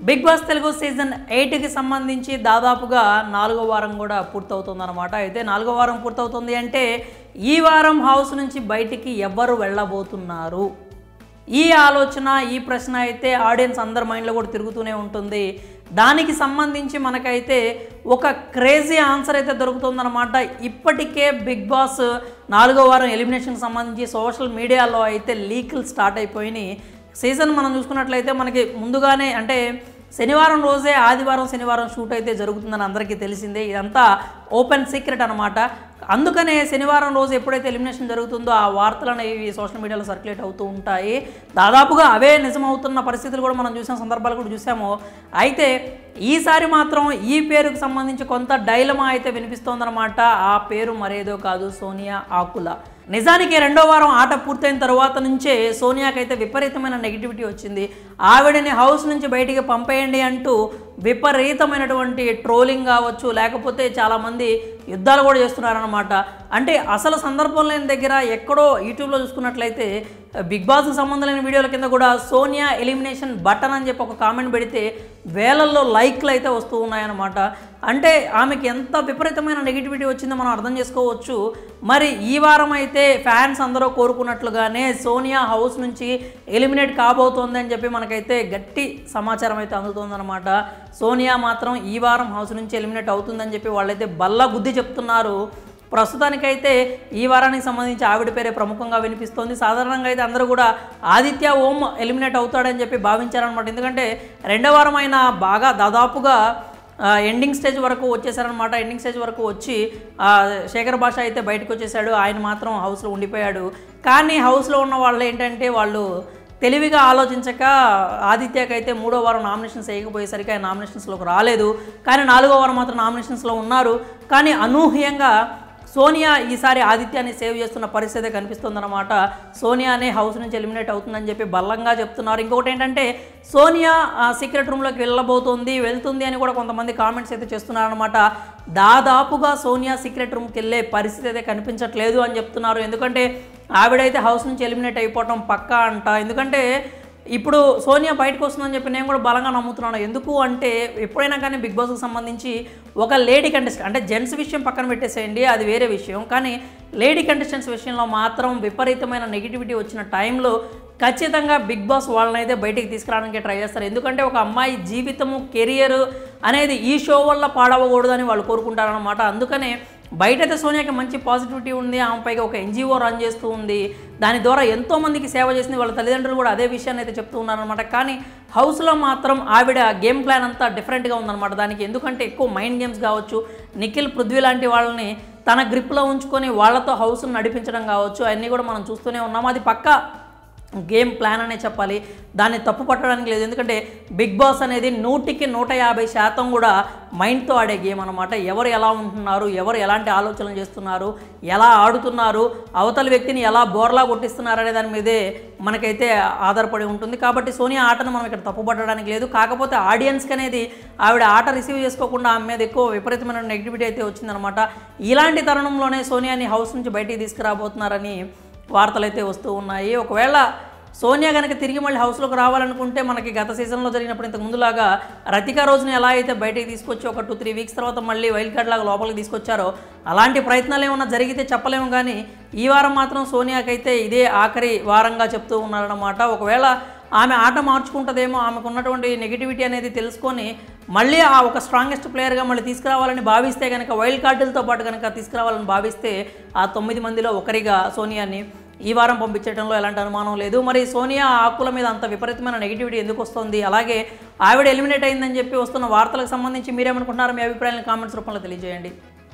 Big boss Telugu season 8కి సంబంధించి దాదాపుగా 4వ వారం కూడా పూర్తవుతుందన్నమాట. అయితే 4వ వారం పూర్తవుతుంది అంటే ఈ వారం హౌస్ నుంచి బయటికి ఎవరు వెళ్ళబోతున్నారు, ఈ ఆలోచన ఈ ప్రశ్న అయితే ఆడియన్స్ అందరి మైండ్లో కూడా తిరుగుతూనే ఉంటుంది. దానికి సంబంధించి మనకైతే ఒక క్రేజీ ఆన్సర్ అయితే దొరుకుతుందన్నమాట. ఇప్పటికే బిగ్ బాస్ 4వ వారం ఎలిమినేషన్కి సంబంధించి సోషల్ మీడియాలో అయితే లీకులు స్టార్ట్ అయిపోయినాయి. సీజన్ మనం చూసుకున్నట్లయితే మనకి ముందుగానే అంటే శనివారం రోజే ఆదివారం శనివారం షూట్ అయితే జరుగుతుందని అందరికీ తెలిసిందే. ఇదంతా ఓపెన్ సీక్రెట్ అనమాట. అందుకనే శనివారం రోజు ఎప్పుడైతే ఎలిమినేషన్ జరుగుతుందో ఆ వార్తలు అనేవి సోషల్ మీడియాలో సర్క్యులేట్ అవుతూ ఉంటాయి. దాదాపుగా అవే నిజమవుతున్న పరిస్థితులు కూడా మనం చూసిన సందర్భాలు కూడా చూసాము. అయితే ఈసారి మాత్రం ఈ పేరుకు సంబంధించి కొంత డైలమా అయితే వినిపిస్తోందనమాట. ఆ పేరు మరేదో కాదు, సోనియా ఆకుల. నిజానికి 2వ వారం ఆట పూర్తయిన తర్వాత నుంచే సోనియాకైతే విపరీతమైన నెగిటివిటీ వచ్చింది. ఆవిడని హౌస్ నుంచి బయటికి పంపేయండి అంటూ విపరీతమైనటువంటి ట్రోలింగ్ కావచ్చు, లేకపోతే చాలామంది యుద్ధాలు కూడా చేస్తున్నారనమాట. అంటే అసలు సందర్భం లేని దగ్గర ఎక్కడో యూట్యూబ్లో చూసుకున్నట్లయితే బిగ్ బాస్కి సంబంధం లేని వీడియోల కింద కూడా సోనియా ఎలిమినేషన్ బటన్ అని చెప్పి ఒక కామెంట్ పెడితే వేలల్లో లైక్లు అయితే వస్తూ ఉన్నాయన్నమాట. అంటే ఆమెకి ఎంత విపరీతమైన నెగిటివిటీ వచ్చిందో మనం అర్థం చేసుకోవచ్చు. మరి ఈ వారం అయితే ఫ్యాన్స్ అందరూ కోరుకున్నట్లుగానే సోనియా హౌస్ నుంచి ఎలిమినేట్ కాబోతోంది అని చెప్పి మనకైతే గట్టి సమాచారం అయితే అందుతుందన్నమాట. సోనియా మాత్రం ఈ వారం హౌస్ నుంచి ఎలిమినేట్ అవుతుందని చెప్పి వాళ్ళైతే బల్ల గుద్ది చెప్తున్నారు. ప్రస్తుతానికైతే ఈ వారానికి సంబంధించి ఆవిడ పేరే ప్రముఖంగా వినిపిస్తోంది. సాధారణంగా అయితే అందరూ కూడా ఆదిత్య ఓం ఎలిమినేట్ అవుతాడని చెప్పి భావించారనమాట. ఎందుకంటే 2వ వారం అయినా బాగా దాదాపుగా ఎండింగ్ స్టేజ్ వరకు వచ్చేసారనమాట. ఎండింగ్ స్టేజ్ వరకు వచ్చి శేఖర్ భాష అయితే బయటకు వచ్చేసాడు. ఆయన మాత్రం హౌస్లో ఉండిపోయాడు. కానీ హౌస్లో ఉన్న వాళ్ళు ఏంటంటే వాళ్ళు తెలివిగా ఆలోచించక ఆదిత్యకైతే 3వ వారం నామినేషన్స్ వేయకపోయేసరికి ఆయన నామినేషన్స్లోకి రాలేదు. కానీ 4వ వారం మాత్రం నామినేషన్స్లో ఉన్నారు. కానీ అనూహ్యంగా సోనియా ఈసారి ఆదిత్యాన్ని సేవ్ చేస్తున్న పరిస్థితి కనిపిస్తుందన్నమాట. సోనియానే హౌస్ నుంచి ఎలిమినేట్ అవుతుందని చెప్పి బలంగా చెప్తున్నారు. ఇంకొకటి ఏంటంటే సోనియా సీక్రెట్ రూమ్లోకి వెళ్తుంది అని కూడా కొంతమంది కామెంట్స్ అయితే చేస్తున్నారనమాట. దాదాపుగా సోనియా సీక్రెట్ రూమ్కి వెళ్ళే పరిస్థితి అయితే కనిపించట్లేదు అని చెప్తున్నారు. ఎందుకంటే ఆవిడైతే హౌస్ నుంచి ఎలిమినేట్ అయిపోవటం పక్కా అంట. ఎందుకంటే ఇప్పుడు సోనియా బయటకు వస్తుందని చెప్పి నేను కూడా బలంగా నమ్ముతున్నాను. ఎందుకు అంటే ఎప్పుడైనా కానీ బిగ్ బాస్కి సంబంధించి ఒక లేడీ కంటెస్టెంట్ అంటే జెంట్స్ విషయం పక్కన పెట్టేసేయండి, అది వేరే విషయం. కానీ లేడీ కంటెస్టెంట్స్ విషయంలో మాత్రం విపరీతమైన నెగిటివిటీ వచ్చిన టైంలో ఖచ్చితంగా బిగ్ బాస్ వాళ్ళని అయితే బయటికి తీసుకురావడానికి ట్రై చేస్తారు. ఎందుకంటే ఒక అమ్మాయి జీవితము కెరియర్ అనేది ఈ షో వల్ల పాడవకూడదని వాళ్ళు కోరుకుంటారనమాట. అందుకనే బయటైతే సోనియాకి మంచి పాజిటివిటీ ఉంది. ఆమె పైగా ఒక ఎన్జిఓ రన్ చేస్తూ ఉంది. దాని ద్వారా ఎంతోమందికి సేవ చేసింది. వాళ్ళ తల్లిదండ్రులు కూడా అదే విషయాన్ని అయితే చెప్తూ ఉన్నారనమాట. కానీ హౌస్లో మాత్రం ఆవిడ గేమ్ ప్లాన్ అంతా డిఫరెంట్గా ఉందన్నమాట. దానికి ఎందుకంటే ఎక్కువ మైండ్ గేమ్స్ కావచ్చు, నిఖిల్ పృథ్వీ లాంటి వాళ్ళని తన గ్రిప్లో ఉంచుకొని వాళ్ళతో హౌస్ను నడిపించడం కావచ్చు, అవన్నీ కూడా మనం చూస్తూనే ఉన్నాము. అది పక్కా గేమ్ ప్లాన్ అనే చెప్పాలి. దాన్ని తప్పు పట్టడానికి లేదు. ఎందుకంటే బిగ్ బాస్ అనేది 100కి 150% కూడా మైండ్తో ఆడే గేమ్ అనమాట. ఎవరు ఎలా ఉంటున్నారు, ఎవరు ఎలాంటి ఆలోచనలు చేస్తున్నారు, ఎలా ఆడుతున్నారు, అవతల వ్యక్తిని ఎలా బోర్లా కొట్టిస్తున్నారు అనే దాని మీదే మనకైతే ఆధారపడి ఉంటుంది. కాబట్టి సోనియా ఆటను మనం ఇక్కడ తప్పు పట్టడానికి లేదు. కాకపోతే ఆడియన్స్కి అనేది ఆవిడ ఆట రిసీవ్ చేసుకోకుండా ఆమె మీద ఎక్కువ విపరీతమైన నెగిటివిటీ అయితే వచ్చిందనమాట. ఇలాంటి తరుణంలోనే సోనియాని హౌస్ నుంచి బయటికి తీసుకురాబోతున్నారని వార్తలు అయితే వస్తూ ఉన్నాయి. ఒకవేళ సోనియా కనుక తిరిగి మళ్ళీ హౌస్లోకి రావాలనుకుంటే మనకి గత సీజన్లో జరిగినప్పుడు ఇంతకు ముందులాగా రతికా రోజుని ఎలా అయితే బయటికి తీసుకొచ్చి ఒక 2-3 వీక్స్ తర్వాత మళ్ళీ వైల్డ్ కార్డ్ లాగా లోపలికి తీసుకొచ్చారో అలాంటి ప్రయత్నాలు ఏమన్నా జరిగితే చెప్పలేము. కానీ ఈ వారం మాత్రం సోనియాకైతే ఇదే ఆఖరి వారంగా చెప్తూ ఉన్నారన్నమాట. ఒకవేళ ఆమె ఆట మార్చుకుంటుందేమో, ఆమెకు ఉన్నటువంటి నెగిటివిటీ అనేది తెలుసుకొని మళ్ళీ ఆ ఒక స్ట్రాంగెస్ట్ ప్లేయర్గా మళ్ళీ తీసుకురావాలని భావిస్తే కనుక, వైల్డ్ కార్డులతో పాటు కనుక తీసుకురావాలని భావిస్తే ఆ 9 మందిలో ఒకరిగా సోనియాని ఈ వారం పంపించడంలో ఎలాంటి అనుమానం లేదు. మరి సోనియా ఆకుల మీద అంత విపరీతమైన నెగిటివిటీ ఎందుకు వస్తుంది, అలాగే ఆవిడ ఎలిమినేట్ అయిందని చెప్పి వస్తున్న వార్తలకు సంబంధించి మీరేమనుకుంటున్నారు? మీ అభిప్రాయాలను కామెంట్స్ రూపంలో తెలియజేయండి.